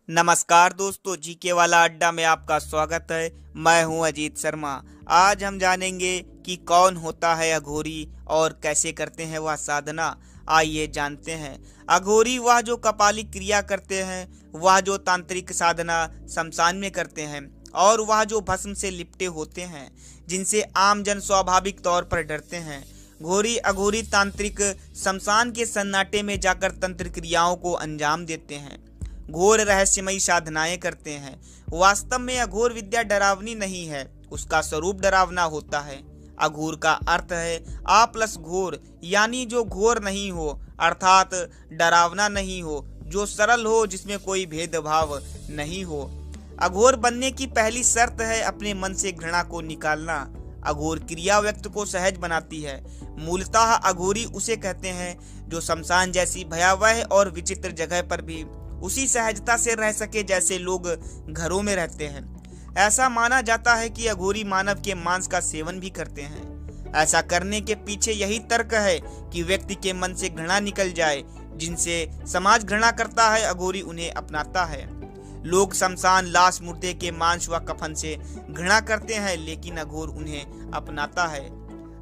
नमस्कार दोस्तों, जीके वाला अड्डा में आपका स्वागत है। मैं हूं अजीत शर्मा। आज हम जानेंगे कि कौन होता है अघोरी और कैसे करते हैं वह साधना। आइए जानते हैं। अघोरी वह जो कपालिक क्रिया करते हैं, वह जो तांत्रिक साधना शमशान में करते हैं और वह जो भस्म से लिपटे होते हैं, जिनसे आम जन स्वाभाविक तौर पर डरते हैं। घोरी अघोरी तांत्रिक शमशान के सन्नाटे में जाकर तंत्र क्रियाओं को अंजाम देते हैं, घोर रहस्यमयी साधनाएं करते हैं। वास्तव में अघोर विद्या डरावनी नहीं है, उसका स्वरूप डरावना होता है। अघोर का अर्थ है आ प्लस घोर, यानी जो घोर नहीं हो, अर्थात डरावना नहीं हो, जो सरल हो, जिसमें कोई भेदभाव नहीं हो। अघोर बनने की पहली शर्त है अपने मन से घृणा को निकालना। अघोर क्रिया व्यक्ति को सहज बनाती है। मूलतः अघोरी उसे कहते हैं जो शमशान जैसी भयावह और विचित्र जगह पर भी उसी सहजता से रह सके जैसे लोग घरों में रहते हैं। ऐसा माना जाता है कि अघोरी मानव के मांस का सेवन भी करते हैं। ऐसा करने के पीछे यही तर्क है कि व्यक्ति के मन से घृणा निकल जाए। जिनसे समाज घृणा करता है, अघोरी उन्हें अपनाता है। लोग शमशान, लाश, मुर्दे के मांस व कफन से घृणा करते हैं, लेकिन अघोर उन्हें अपनाता है।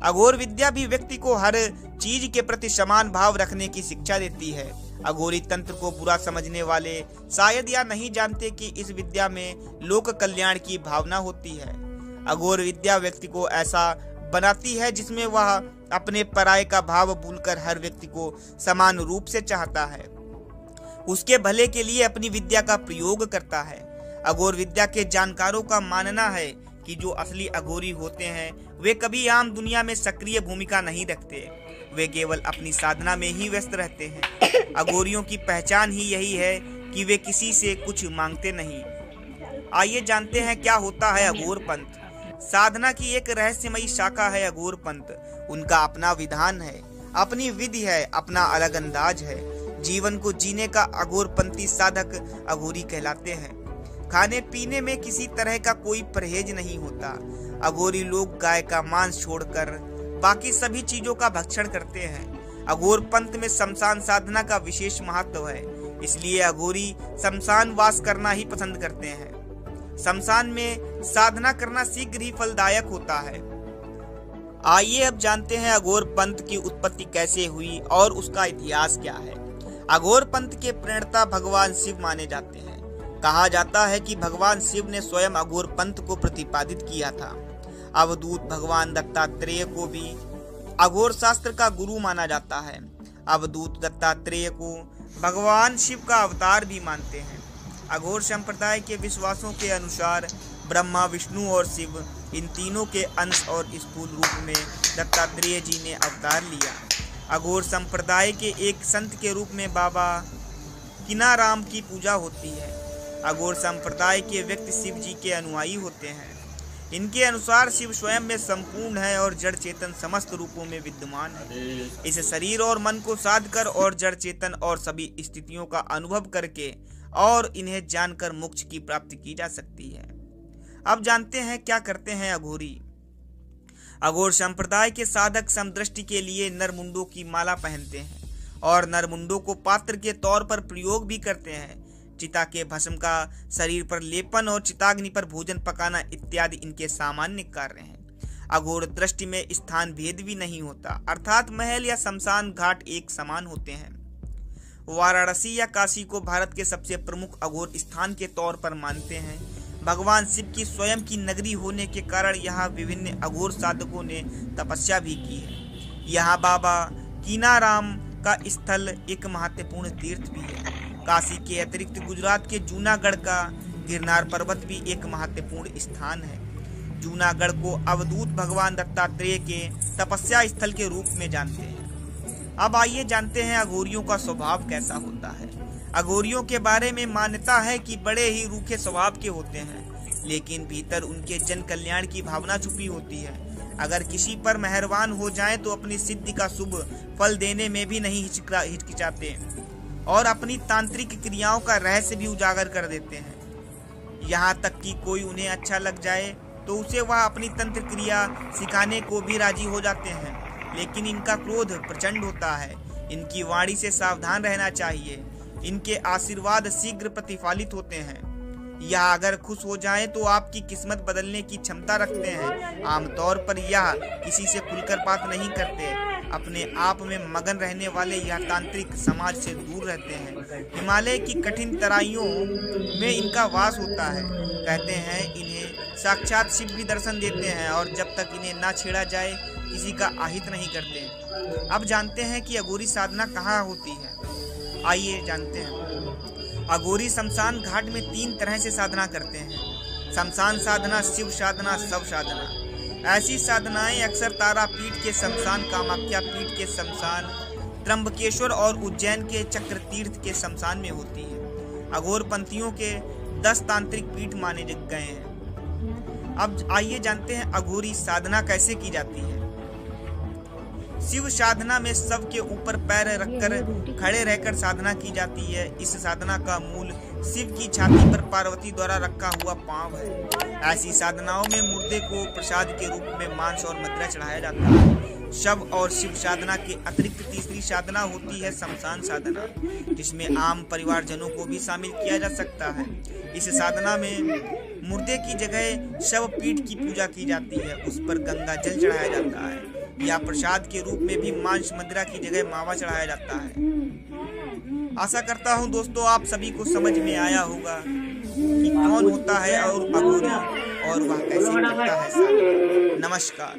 अघोर विद्या भी व्यक्ति को हर चीज के प्रति समान भाव रखने की शिक्षा देती है। अघोरी तंत्र को बुरा समझने वाले शायद या नहीं जानते कि इस विद्या में लोक कल्याण की भावना होती है। अघोर विद्या व्यक्ति को ऐसा बनाती है जिसमें वह अपने पराये का भाव भूलकर हर व्यक्ति को समान रूप से चाहता है, उसके भले के लिए अपनी विद्या का प्रयोग करता है। अघोर विद्या के जानकारों का मानना है कि जो असली अघोरी होते हैं वे कभी आम दुनिया में सक्रिय भूमिका नहीं रखते, वे केवल अपनी साधना में ही व्यस्त रहते हैं। अघोरियों की पहचान ही यही है कि वे किसी से कुछ मांगते नहीं। आइए जानते हैं क्या होता है अघोर पंथ। साधना की एक रहस्यमयी शाखा है अघोर पंथ। उनका अपना विधान है, अपनी विधि है, अपना अलग अंदाज है। जीवन को जीने का अघोरपंथी साधक अघोरी कहलाते हैं। खाने पीने में किसी तरह का कोई परहेज नहीं होता। अघोरी लोग गाय का मांस छोड़कर बाकी सभी चीजों का भक्षण करते हैं। अघोर पंथ में शमशान साधना का विशेष महत्व है, इसलिए अघोरी शमशान वास करना ही पसंद करते हैं। शमशान में साधना करना शीघ्र ही फलदायक होता है। आइए अब जानते हैं अघोर पंथ की उत्पत्ति कैसे हुई और उसका इतिहास क्या है। अघोर पंथ के प्रणेता भगवान शिव माने जाते हैं। कहा जाता है कि भगवान शिव ने स्वयं अघोर पंथ को प्रतिपादित किया था। अवधूत भगवान दत्तात्रेय को भी अघोर शास्त्र का गुरु माना जाता है। अवधूत दत्तात्रेय को भगवान शिव का अवतार भी मानते हैं। अघोर संप्रदाय के विश्वासों के अनुसार ब्रह्मा, विष्णु और शिव, इन तीनों के अंश और स्थूल रूप में दत्तात्रेय जी ने अवतार लिया। अघोर संप्रदाय के एक संत के रूप में बाबा किनाराम की पूजा होती है। अघोर संप्रदाय के व्यक्ति शिव जी के अनुयायी होते हैं। इनके अनुसार शिव स्वयं में संपूर्ण है और जड़ चेतन समस्त रूपों में विद्यमान है। इस शरीर और मन को साध कर और जड़ चेतन और सभी स्थितियों का अनुभव करके और इन्हें जानकर मोक्ष की प्राप्ति की जा सकती है। अब जानते हैं क्या करते हैं अघोरी। अघोर संप्रदाय के साधक समदृष्टि के लिए नरमुंडों की माला पहनते हैं और नरमुंडों को पात्र के तौर पर प्रयोग भी करते हैं। चिता के भस्म का शरीर पर लेपन और चिताग्नि पर भोजन पकाना इत्यादि इनके सामान्य कार्य हैं। अघोर दृष्टि में स्थान भेद भी नहीं होता, अर्थात महल या शमशान घाट एक समान होते हैं। वाराणसी या काशी को भारत के सबसे प्रमुख अघोर स्थान के तौर पर मानते हैं। भगवान शिव की स्वयं की नगरी होने के कारण यहाँ विभिन्न अघोर साधकों ने तपस्या भी की है। यहाँ बाबा कीनाराम का स्थल एक महत्वपूर्ण तीर्थ भी है। काशी के अतिरिक्त गुजरात के जूनागढ़ का गिरनार पर्वत भी एक महत्वपूर्ण स्थान है। जूनागढ़ को अवधूत भगवान दत्तात्रेय के तपस्या स्थल के रूप में जानते हैं। अब आइए जानते हैं अघोरियों का स्वभाव कैसा होता है। अघोरियों के बारे में मान्यता है कि बड़े ही रूखे स्वभाव के होते हैं, लेकिन भीतर उनके जन कल्याण की भावना छुपी होती है। अगर किसी पर मेहरबान हो जाए तो अपनी सिद्धि का शुभ फल देने में भी नहीं हिचकिचाते और अपनी तांत्रिक क्रियाओं का रहस्य भी उजागर कर देते हैं। यहाँ तक कि कोई उन्हें अच्छा लग जाए तो उसे वह अपनी तंत्र क्रिया सिखाने को भी राजी हो जाते हैं। लेकिन इनका क्रोध प्रचंड होता है। इनकी वाणी से सावधान रहना चाहिए। इनके आशीर्वाद शीघ्र प्रतिफलित होते हैं। यह अगर खुश हो जाएं तो आपकी किस्मत बदलने की क्षमता रखते हैं। आमतौर पर यह किसी से खुलकर बात नहीं करते। अपने आप में मगन रहने वाले यह तांत्रिक समाज से दूर रहते हैं। हिमालय की कठिन तराइयों में इनका वास होता है। कहते हैं इन्हें साक्षात शिव भी दर्शन देते हैं और जब तक इन्हें ना छेड़ा जाए किसी का आहित नहीं करते। अब जानते हैं कि अघोरी साधना कहाँ होती है। आइए जानते हैं। अघोरी शमशान घाट में 3 तरह से साधना करते हैं। शमशान साधना, शिव साधना, शव साधना। ऐसी साधनाएं अक्सर तारापीठ के शमशान, कामाख्या पीठ के शमशान, त्र्यंबकेश्वर और उज्जैन के चक्र तीर्थ के शमशान में होती है। अघोर पंथियों के 10 तांत्रिक पीठ माने गए हैं। अब आइए जानते हैं अघोरी साधना कैसे की जाती है। शिव साधना में शव के ऊपर पैर रखकर खड़े रहकर साधना की जाती है। इस साधना का मूल शिव की छाती पर पार्वती द्वारा रखा हुआ पांव है। ऐसी साधनाओं में मुर्दे को प्रसाद के रूप में मांस और मदिरा चढ़ाया जाता है। शव और शिव साधना के अतिरिक्त तीसरी साधना होती है शमशान साधना, जिसमें आम परिवारजनों को भी शामिल किया जा सकता है। इस साधना में मुर्दे की जगह शव पीठ की पूजा की जाती है, उस पर गंगा जल चढ़ाया जाता है या प्रसाद के रूप में भी मांस मदिरा की जगह मावा चढ़ाया जाता है। आशा करता हूँ दोस्तों आप सभी को समझ में आया होगा कि कौन होता है और अघोरी और वह कैसे करता है साधना। नमस्कार।